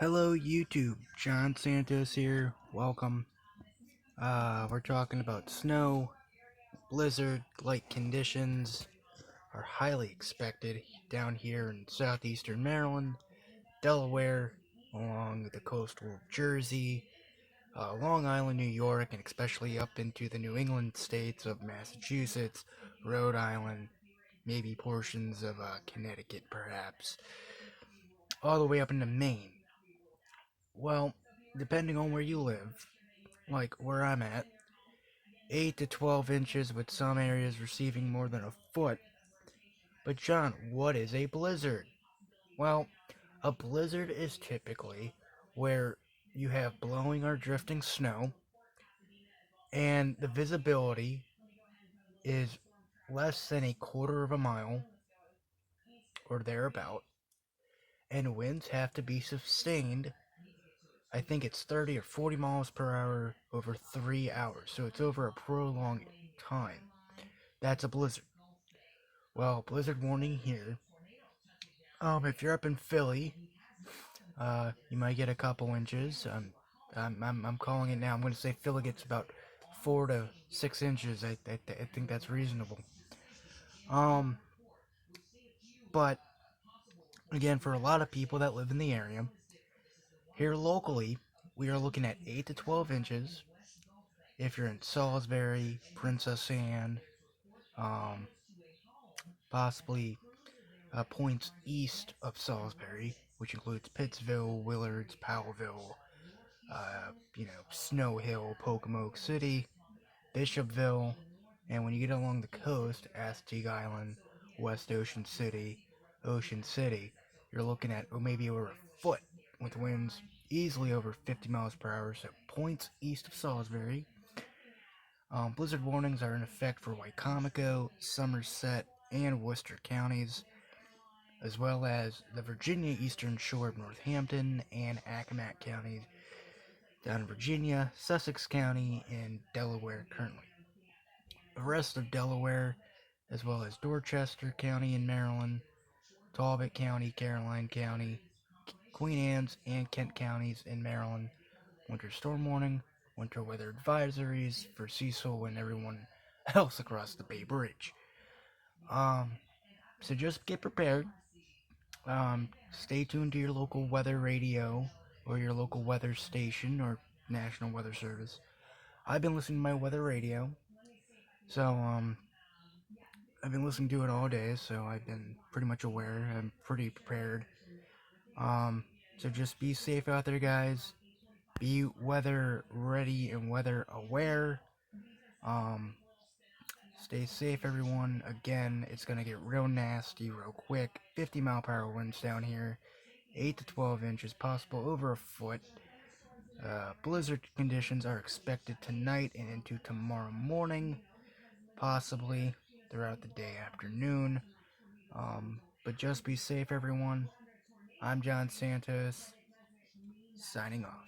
Hello YouTube, John Santos here, welcome. We're talking about snow, blizzard-like conditions are highly expected down here in southeastern Maryland, Delaware, along the coastal Jersey, Long Island, New York, and especially up into the New England states of Massachusetts, Rhode Island, maybe portions of Connecticut perhaps, all the way up into Maine. Well, depending on where you live, like where I'm at, 8 to 12 inches with some areas receiving more than a foot. But John, what is a blizzard? Well, a blizzard is typically where you have blowing or drifting snow and the visibility is less than a quarter of a mile or thereabout, and winds have to be sustained. I think it's 30 or 40 miles per hour over 3 hours, so it's over a prolonged time. That's a blizzard. Well, blizzard warning here. If you're up in Philly, you might get a couple inches. I'm calling it now. I'm going to say Philly gets about 4 to 6 inches. I think that's reasonable. Um, but again, for a lot of people that live in the area, here locally, we are looking at 8 to 12 inches. If you're in Salisbury, Princess Anne, um, possibly points east of Salisbury, which includes Pittsville, Willards, Powellville, Snow Hill, Pocomoke City, Bishopville, and when you get along the coast, Assateague Island, West Ocean City, you're looking at maybe over a foot with winds easily over 50 miles per hour, so points east of Salisbury. Blizzard warnings are in effect for Wycomico, Somerset, and Worcester counties, as well as the Virginia Eastern Shore of Northampton and Accomack counties down in Virginia, Sussex County, and Delaware currently. The rest of Delaware, as well as Dorchester County in Maryland, Talbot County, Caroline County, Queen Anne's, and Kent counties in Maryland, winter storm warning, winter weather advisories for Cecil and everyone else across the Bay Bridge. So just get prepared. Stay tuned to your local weather radio or your local weather station or National Weather Service. I've been listening to my weather radio, so I've been listening to it all day, so I've been pretty much aware. I'm pretty prepared. Um, so just be safe out there, guys. Be weather ready and weather aware. Um, Stay safe, everyone. Again, it's gonna get real nasty real quick. 50-mile-per-hour winds down here. 8 to 12 inches, possible over a foot. Blizzard conditions are expected tonight and into tomorrow morning, possibly throughout the day afternoon. But just be safe, everyone. I'm John Santos, signing off.